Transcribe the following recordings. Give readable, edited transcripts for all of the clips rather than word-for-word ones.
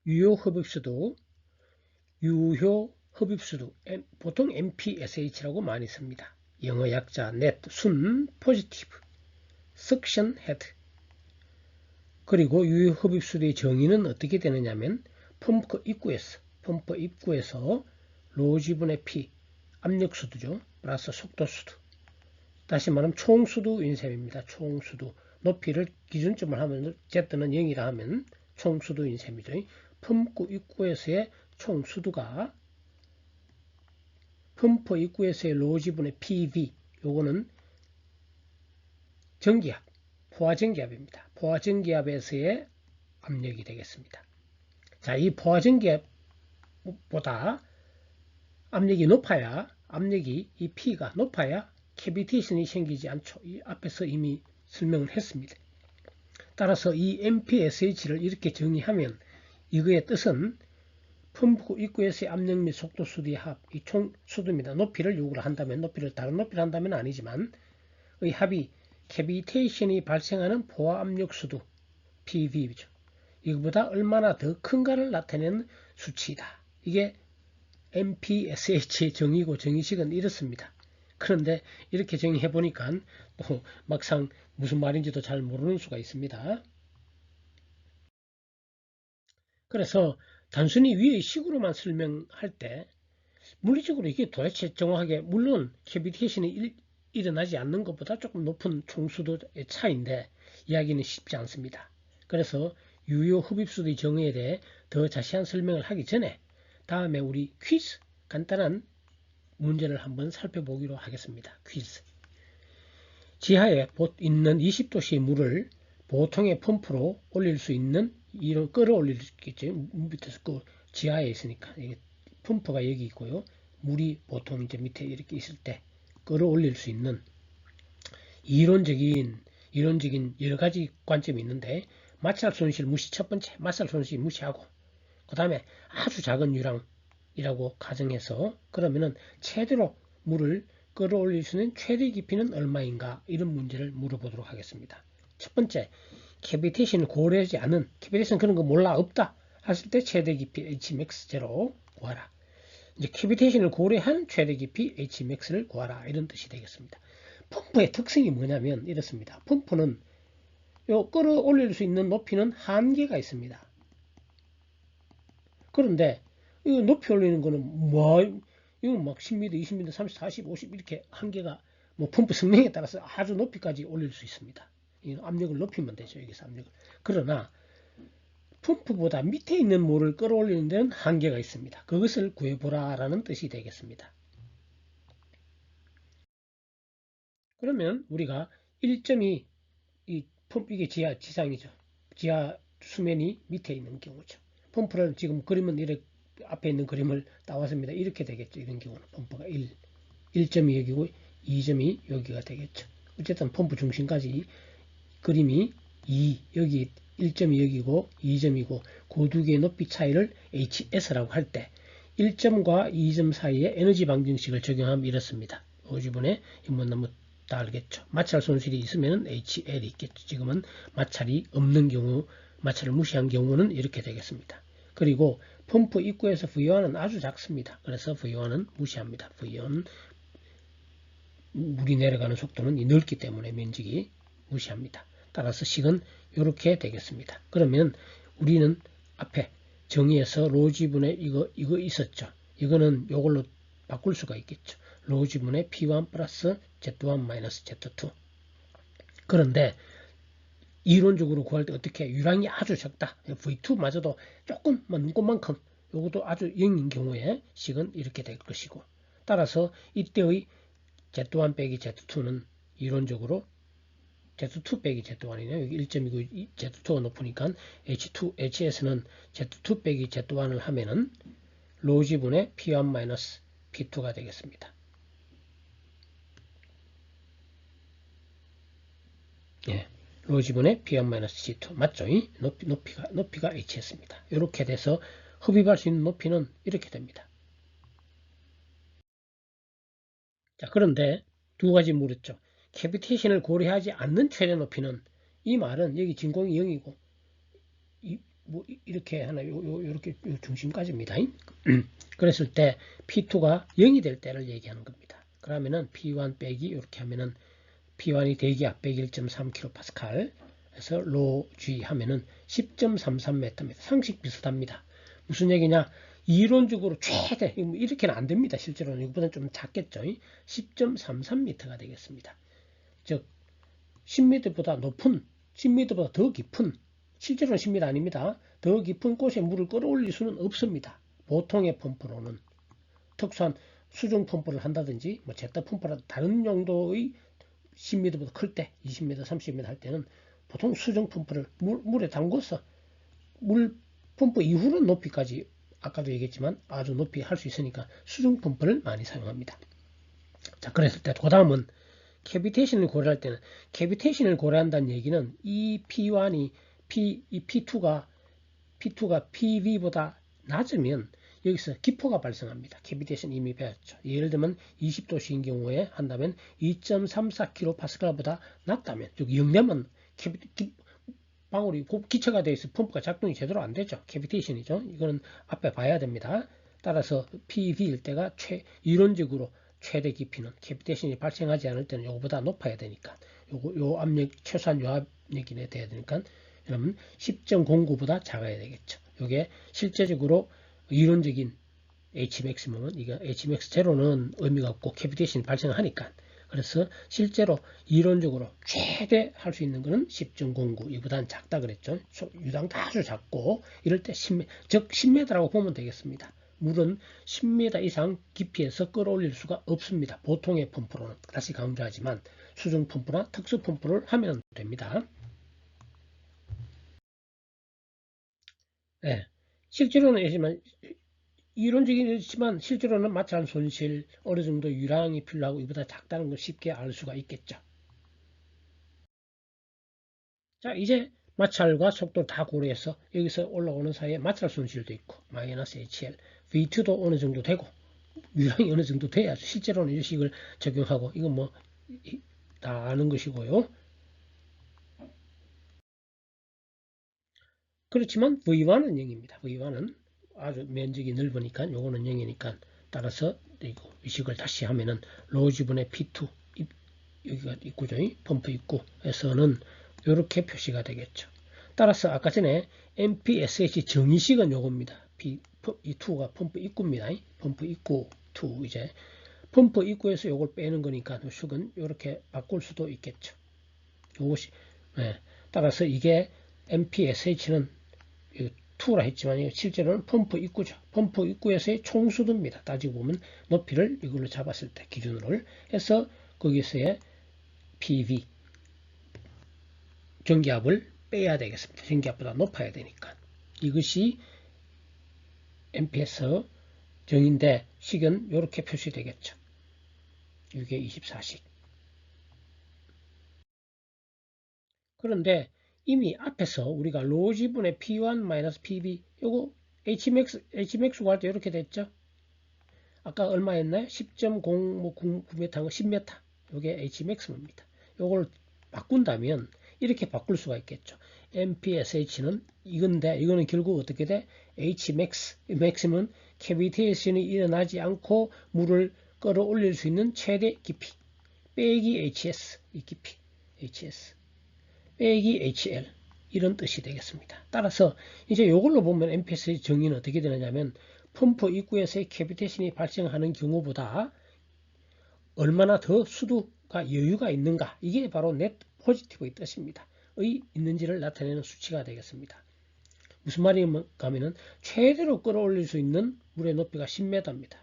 유효 흡입수도, 유효 흡입수도, 보통 MPSH라고 많이 씁니다. 영어 약자 net, 순, positive, suction head. 그리고 유효 흡입수도의 정의는 어떻게 되느냐면 펌프 입구에서 로지분의 P, 압력수도죠. 플러스 속도수도. 다시 말하면 총수도인 셈입니다. 총수도. 높이를 기준점을 하면 Z는 0이라 하면 총수도인 셈이죠. 펌프 입구에서의 총수도가 펌프 입구에서의 로지분의 PV, 요거는 전기압, 포화전기압입니다. 포화전기압에서의 압력이 되겠습니다. 자, 이 포화전기압보다 압력이 높아야, 이 P가 높아야 캐비테이션이 생기지 않죠. 이 앞에서 이미 설명을 했습니다. 따라서 이 MPSH를 이렇게 정의하면 이거의 뜻은 펌프 입구에서의 압력 및 속도 수도의 합, 이 총 수도입니다. 높이를 요구를 한다면, 다른 높이를 한다면 아니지만, 의 합이 캐비테이션이 발생하는 포화 압력 수도, PV죠. 이거보다 얼마나 더 큰가를 나타내는 수치이다. 이게 MPSH의 정의고 정의식은 이렇습니다. 그런데 이렇게 정의해 보니까 또 막상 무슨 말인지도 잘 모르는 수가 있습니다. 그래서 단순히 위의 식으로만 설명할 때 물리적으로 이게 도대체 정확하게 물론 캐비테이션이 일어나지 않는 것보다 조금 높은 총수도의 차이인데 이야기는 쉽지 않습니다. 그래서 유효 흡입수도의 정의에 대해 더 자세한 설명을 하기 전에 다음에 우리 퀴즈 간단한 문제를 한번 살펴보기로 하겠습니다. 퀴즈. 지하에 있는 20도씨의 물을 보통의 펌프로 올릴 수 있는 이런 끌어올리겠죠. 밑에서 지하에 있으니까 펌프가 여기 있고요. 물이 보통 이제 밑에 이렇게 있을 때 끌어올릴 수 있는 이론적인 여러 가지 관점이 있는데 마찰 손실 무시 첫 번째 마찰 손실 무시하고 그 다음에 아주 작은 유량이라고 가정해서 그러면은 최대로 물을 끌어올릴 수 있는 최대 깊이는 얼마인가 이런 문제를 물어보도록 하겠습니다. 첫 번째 캐비테이션을 고려하지 않은 캐비테이션 그런 거 몰라 없다 했을 때 최대 깊이 Hmax0 구하라. 이제 캐비테이션을 고려한 최대 깊이 Hmax를 구하라 이런 뜻이 되겠습니다. 펌프의 특성이 뭐냐면 이렇습니다. 펌프는 요 끌어올릴 수 있는 높이는 한계가 있습니다. 그런데 이 높이 올리는 거는 이건 막 10m, 20m, 30, 40, 50 이렇게 한계가 펌프 성능에 따라서 아주 높이까지 올릴 수 있습니다. 이 압력을 높이면 되죠. 여기서 압력을. 그러나 펌프보다 밑에 있는 물을 끌어올리는 데는 한계가 있습니다. 그것을 구해보라라는 뜻이 되겠습니다. 그러면 우리가 1.2 이게 지상이죠. 지하 수면이 밑에 있는 경우죠. 펌프를 지금 그림은 이렇게 앞에 있는 그림을 따왔습니다. 이렇게 되겠죠. 이런 경우는 펌프가 1.2 여기고 2.2 여기가 되겠죠. 어쨌든 펌프 중심까지 그림이 2 여기 1.2 여기고 2점이고 그 두 개의 높이 차이를 HS라고 할 때 1점과 2점 사이에 에너지 방정식을 적용하면 이렇습니다. 오지분에 너무 다 알겠죠. 마찰 손실이 있으면 HL이 있겠죠. 지금은 마찰이 없는 경우, 마찰을 무시한 경우는 이렇게 되겠습니다. 그리고 펌프 입구에서 V1은 아주 작습니다. 그래서 V1은 무시합니다. V1 물이 내려가는 속도는 넓기 때문에 면적이 무시합니다. 따라서 식은 이렇게 되겠습니다. 그러면 우리는 앞에 정의에서 로지분의 이거 있었죠. 이거는 이걸로 바꿀 수가 있겠죠. 로지분의 P1 플러스 Z1 마이너스 Z2. 그런데 이론적으로 구할 때 어떻게 유량이 아주 적다. V2마저도 조금 눈곱만큼 이것도 아주 0인 경우에 식은 이렇게 될 것이고 따라서 이때의 Z1 빼기 Z2는 이론적으로 Z2 빼기 Z1이네요. 여기 1.29 Z2가 높으니까 HS는 Z2 빼기 Z1을 하면은 로지분의 P1 마이너스 P2가 되겠습니다. 예, 로지분의 P1 마이너스 C2 맞죠? 높이가 HS입니다. 이렇게 돼서 흡입할 수 있는 높이는 이렇게 됩니다. 자, 그런데 두 가지 물었죠. 캐비테이션을 고려하지 않는 최대 높이는 이 말은 여기 진공이 0이고 뭐 이렇게 하나 요렇게 요 중심까지입니다. 그랬을 때 P2가 0이 될 때를 얘기하는 겁니다. 그러면은 P1 빼기 이렇게 하면은 P1이 대기압 101.3kPa 해서 로 G 하면은 10.33m입니다. 상식 비슷합니다. 무슨 얘기냐? 이론적으로 최대 이렇게는 안 됩니다. 실제로는 이거보다는 좀 작겠죠. 10.33m가 되겠습니다. 즉 10m보다 높은 10m보다 더 깊은 실제로는 10m 아닙니다. 더 깊은 곳에 물을 끌어올릴 수는 없습니다. 보통의 펌프로는 특수한 수중 펌프를 한다든지 뭐 제트 펌프라 다른 용도의 10m보다 클 때 20m, 30m 할 때는 보통 수중 펌프를 물에 담궈서 물 펌프 이후는 높이까지 아까도 얘기했지만 아주 높이 할 수 있으니까 수중 펌프를 많이 사용합니다. 자, 그랬을 때 그 다음은 캐비테이션을 고려할 때는 캐비테이션을 고려한다는 얘기는 이 P1이 이 P2가 PV보다 낮으면 여기서 기포가 발생합니다. 캐비테이션 이미 배웠죠. 예를 들면 20도씨인 경우에 한다면 2.34kPa보다 낮다면 즉 영내면 방울이 기체가 되어 있어 펌프가 작동이 제대로 안 되죠. 캐비테이션이죠. 이거는 앞에 봐야 됩니다. 따라서 PV일 때가 이론적으로 최대 깊이는 캐비테이션이 발생하지 않을 때는 요거보다 높아야 되니까 요 압력 최소한 요 압력이 돼야 되니까 그러면 10.09보다 작아야 되겠죠. 이게 실제적으로 이론적인 Hmaximum은 이거 Hmax 제로는 의미가 없고 캐비테이션이 발생하니까 그래서 실제로 이론적으로 최대 할 수 있는 거는 10.09 이보다는 작다 그랬죠. 유당도 아주 작고 이럴 때 10m, 즉 10m라고 보면 되겠습니다. 물은 10m 이상 깊이에서 끌어올릴 수가 없습니다. 보통의 펌프로는 다시 강조하지만 수중 펌프나 특수 펌프를 하면 됩니다. 네. 실제로는 이론적이지만 실제로는 마찰 손실 어느 정도 유량이 필요하고 이보다 작다는 걸 쉽게 알 수가 있겠죠. 자, 이제 마찰과 속도 다 고려해서 여기서 올라오는 사이에 마찰 손실도 있고 마이너스 HL, V2도 어느 정도 되고 유량이 어느 정도 돼야죠. 실제로는 이 식을 적용하고 이건 뭐 다 아는 것이고요. 그렇지만 V1은 0입니다. V1은 아주 면적이 넓으니까 요거는 0이니까 따라서 이 식을 다시 하면은 로지분의 P2 여기가 입구죠. 펌프 입구에서는 이렇게 표시가 되겠죠. 따라서 아까 전에 MPSH 정의식은 요겁니다. 이 2가 펌프 입구입니다. 펌프 입구 2 이제 펌프 입구에서 요걸 빼는 거니까 식은 이렇게 바꿀 수도 있겠죠. 요것이 네. 따라서 이게 MPSH는 2라 했지만 실제로는 펌프 입구죠. 펌프 입구에서의 총수도입니다. 따지고 보면 높이를 이걸로 잡았을 때 기준으로 해서 거기서의 PV 전기압을 빼야 되겠습니다. 전기압보다 높아야 되니까. 이것이 MPS 정인데 식은 이렇게 표시되겠죠. 이게 24식. 그런데 이미 앞에서 우리가 로지분의 P1-PB 요거 Hmax 구할 때 이렇게 됐죠. 아까 얼마였나요? 10.09m 10m. 요게 Hmax입니다. 요걸 바꾼다면 이렇게 바꿀 수가 있겠죠. MPSH는 이건데 이거는 결국 어떻게 돼? Hmax, maxim은 캐비테이션이 일어나지 않고 물을 끌어올릴 수 있는 최대 깊이 빼기 HS, 이 깊이 HS 빼기 HL 이런 뜻이 되겠습니다. 따라서 이제 이걸로 보면 MPS의 정의는 어떻게 되느냐면 펌프 입구에서의 캐비테이션이 발생하는 경우보다 얼마나 더 수도가 여유가 있는가 이게 바로 넷 포지티브의 뜻입니다. 의 있는지를 나타내는 수치가 되겠습니다. 무슨 말인가 하면은 최대로 끌어올릴 수 있는 물의 높이가 10m입니다.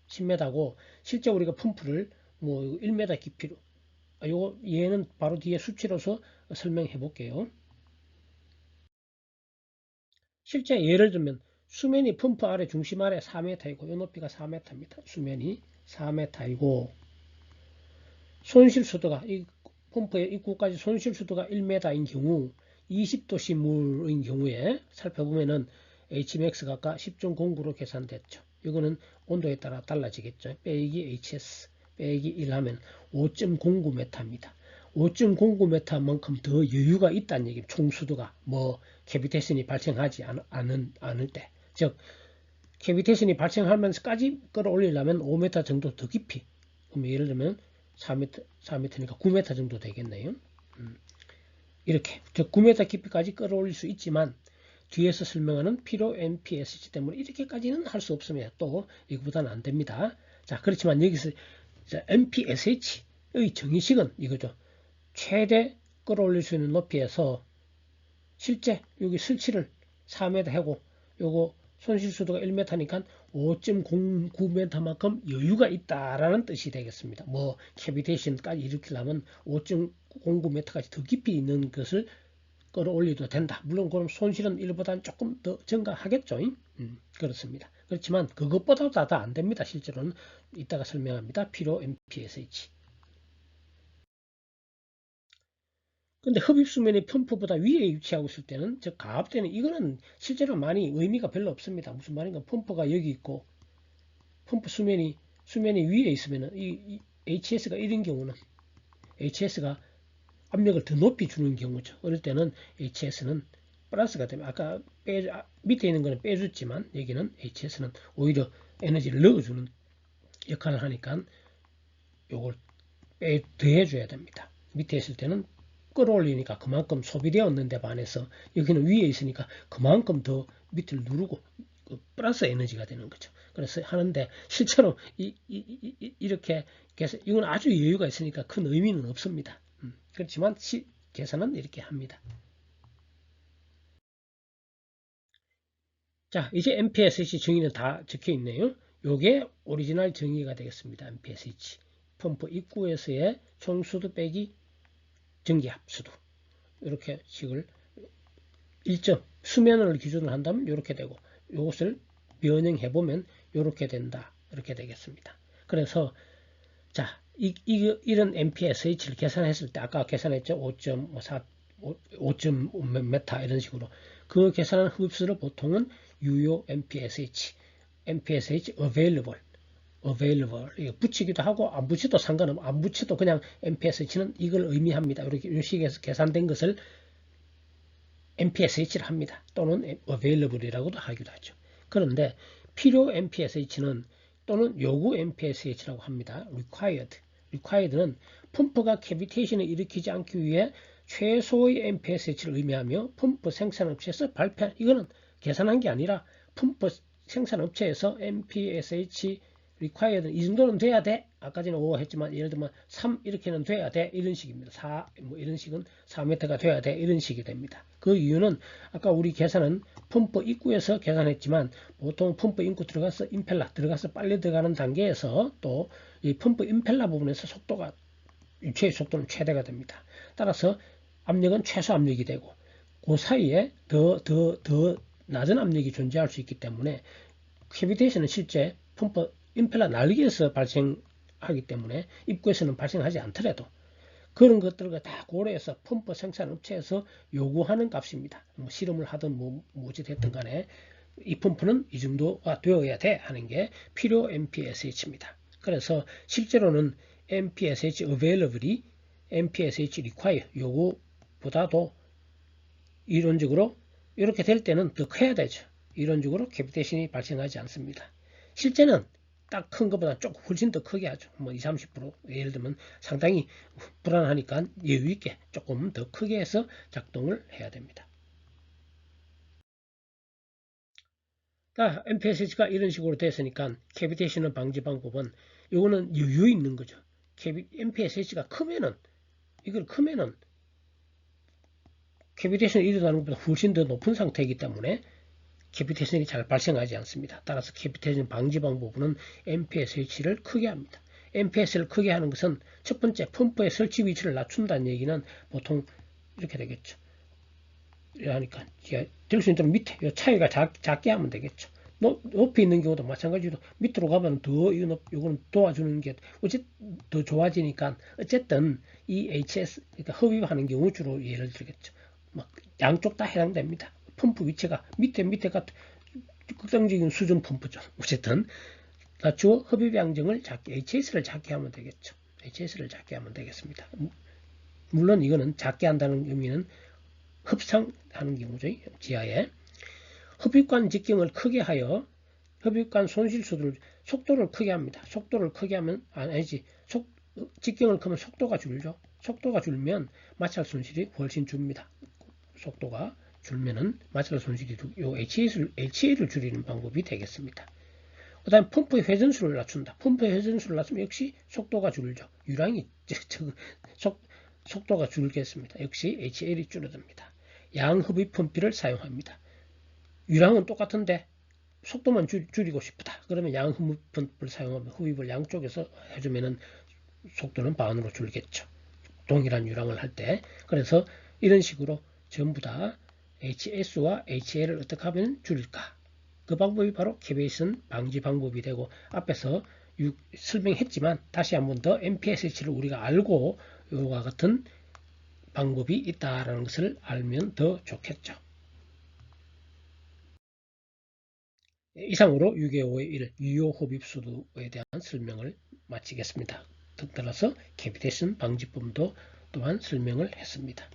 10m고 실제 우리가 펌프를 뭐 1m 깊이로 요거 얘는 바로 뒤에 수치로서 설명해 볼게요. 실제 예를 들면 수면이 펌프 아래 중심 아래 4m이고 요 높이가 4m입니다. 수면이 4m이고 손실수도가 이 펌프의 입구까지 손실수도가 1m인 경우 20도씨 물인 경우에 살펴보면은 Hmax가 아까 10.09로 계산됐죠. 이거는 온도에 따라 달라지겠죠. 빼기 HS 빼기 1 하면 5.09m입니다. 5.09m만큼 더 여유가 있다는 얘기입니다. 총수도가 뭐 캐비테이션이 발생하지 않을 때, 즉 캐비테이션이 발생하면서까지 끌어올리려면 5m 정도 더 깊이, 그럼 예를 들면 4m니까 9m 정도 되겠네요. 이렇게 즉 9m 깊이까지 끌어올릴 수 있지만 뒤에서 설명하는 필요 MPSH 때문에 이렇게까지는 할 수 없으며 또 이거보다는 안 됩니다. 자, 그렇지만 여기서 MPSH의 정의식은 이거죠. 최대 끌어올릴 수 있는 높이에서 실제 여기 설치를 4m 하고 요거 손실수도가 1m니까 5.09m만큼 여유가 있다라는 뜻이 되겠습니다. 뭐 캐비테이션까지 일으키려면 5.09m까지 더 깊이 있는 것을 끌어올려도 된다. 물론 그럼 손실은 1보다는 조금 더 증가하겠죠. 그렇습니다. 그렇지만 그것보다도 다 안 됩니다. 실제로는 이따가 설명합니다. 필요 MPSH. 근데 흡입수면이 펌프보다 위에 위치하고 있을 때는, 즉 가압 때는 이거는 실제로 많이 의미가 별로 없습니다. 무슨 말인가? 펌프가 여기 있고 펌프 수면이 위에 있으면은 이 HS가 이런 경우는 HS가 압력을 더 높이 주는 경우죠. 어릴 때는 HS는 플러스가 되면 아까 밑에 있는 거는 빼줬지만 여기는 HS는 오히려 에너지를 넣어주는 역할을 하니까 요걸 더해줘야 됩니다. 밑에 있을 때는 끌어올리니까 그만큼 소비되었는데 반해서 여기는 위에 있으니까 그만큼 더 밑을 누르고 플러스 에너지가 되는 거죠. 그래서 하는데 실제로 이렇게 이건 아주 여유가 있으니까 큰 의미는 없습니다. 그렇지만 계산은 이렇게 합니다. 자, 이제 MPSH 정의는 다 적혀 있네요. 요게 오리지널 정의가 되겠습니다. MPSH 펌프 입구에서의 총수도 빼기 전기압수도, 이렇게 식을 일정 수면을 기준으로 한다면 이렇게 되고, 이것을 변형해 보면 이렇게 된다, 이렇게 되겠습니다. 그래서 자, 이런 MPSH를 계산했을 때 아까 계산했죠. 5.4 5.5m 이런 식으로 그 계산한 흡수를 보통은 유효 MPSH available 이거 붙이기도 하고 안 붙여도 상관없고, 안 붙여도 그냥 MPSH는 이걸 의미합니다. 이렇게 이 식에서 계산된 것을 MPSH를 합니다. 또는 available이라고도 하기도 하죠. 그런데 필요 MPSH는 또는 요구 MPSH라고 합니다. required는 펌프가 캐비테이션을 일으키지 않기 위해 최소의 MPSH를 의미하며 펌프 생산업체에서 발표한, 이거는 계산한 게 아니라 펌프 생산업체에서 MPSH required 이 정도는 돼야 돼. 아까 전에 5 했지만 예를 들면 3 이렇게는 돼야 돼. 이런 식입니다. 4 뭐 이런 식은 4m가 돼야 돼. 이런 식이 됩니다. 그 이유는 아까 우리 계산은 펌프 입구에서 계산했지만 보통 펌프 입구 들어가서 임펠러 들어가서 빨리 들어가는 단계에서 또 이 펌프 임펠러 부분에서 속도가 유체의 속도는 최대가 됩니다. 따라서 압력은 최소 압력이 되고 그 사이에 더 낮은 압력이 존재할 수 있기 때문에 캐비테이션은 실제 펌프 임펠러 날개에서 발생하기 때문에 입구에서는 발생하지 않더라도 그런 것들과 다 고려해서 펌프 생산 업체에서 요구하는 값입니다. 뭐 실험을 하든 뭐지 됐든 간에 이 펌프는 이 정도가 되어야 돼 하는 게 필요 MPSH입니다. 그래서 실제로는 MPSH available이 MPSH require 요거보다도 이론적으로 이렇게 될 때는 더 커야 되죠. 이론적으로 캐비테이션이 발생하지 않습니다. 실제는 딱 큰 것보다 조금 훨씬 더 크게 하죠. 뭐 20, 30% 예를 들면 상당히 불안하니까 여유 있게 조금 더 크게 해서 작동을 해야 됩니다. 자, MPSH가 이런 식으로 됐으니까 캐비테이션 방지 방법은 이거는 여유 있는 거죠. MPSH가 크면은 이걸 크면은 캐비테이션이 일어나는 것보다 훨씬 더 높은 상태이기 때문에 캐비테이션이 잘 발생하지 않습니다. 따라서 캐비테이션 방지 방법은 MPSH를 크게 합니다. MPS를 크게 하는 것은 첫 번째 펌프의 설치 위치를 낮춘다는 얘기는 보통 이렇게 되겠죠. 이러니까 될 수 있는 밑에 차이가 작게 하면 되겠죠. 높이 있는 경우도 마찬가지로 밑으로 가면 더 이거는 도와주는 게 어쨌든 더 좋아지니까 어쨌든 이 HS 그러니까 흡입하는 경우 주로 예를 들겠죠. 막 양쪽 다 해당됩니다. 펌프 위치가 밑에가 극단적인 수준 펌프죠. 어쨌든 낮추어 흡입 양정을 작게 HS를 작게 하면 되겠죠. HS를 작게 하면 되겠습니다. 물론 이거는 작게 한다는 의미는 흡상하는 경우죠. 지하에. 흡입관 직경을 크게 하여 흡입관 손실수를 속도를 크게 합니다. 속도를 크게 하면 아니지. 직경을 크면 속도가 줄죠. 속도가 줄면 마찰 손실이 훨씬 줍니다. 속도가 줄면은 마찰 손실이 요 HA를 줄이는 방법이 되겠습니다. 그 다음에 펌프의 회전수를 낮춘다. 펌프의 회전수를 낮추면 역시 속도가 줄죠. 유량이 속도가 줄겠습니다. 역시 HL이 줄어듭니다. 양흡입 펌프를 사용합니다. 유량은 똑같은데 속도만 줄이고 싶다. 그러면 양흡입 펌프를 사용하면 흡입을 양쪽에서 해주면은 속도는 반으로 줄겠죠. 동일한 유량을 할 때. 그래서 이런 식으로 전부 다 HS와 HL을 어떻게 하면 줄일까? 그 방법이 바로 캐비에이션 방지 방법이 되고, 앞에서 설명했지만 다시 한번 더 MPSH를 우리가 알고 이와 같은 방법이 있다라는 것을 알면 더 좋겠죠. 이상으로 6.25의 1 유효 흡입수도에 대한 설명을 마치겠습니다. 따라서 캐비테이션 방지법도 또한 설명을 했습니다.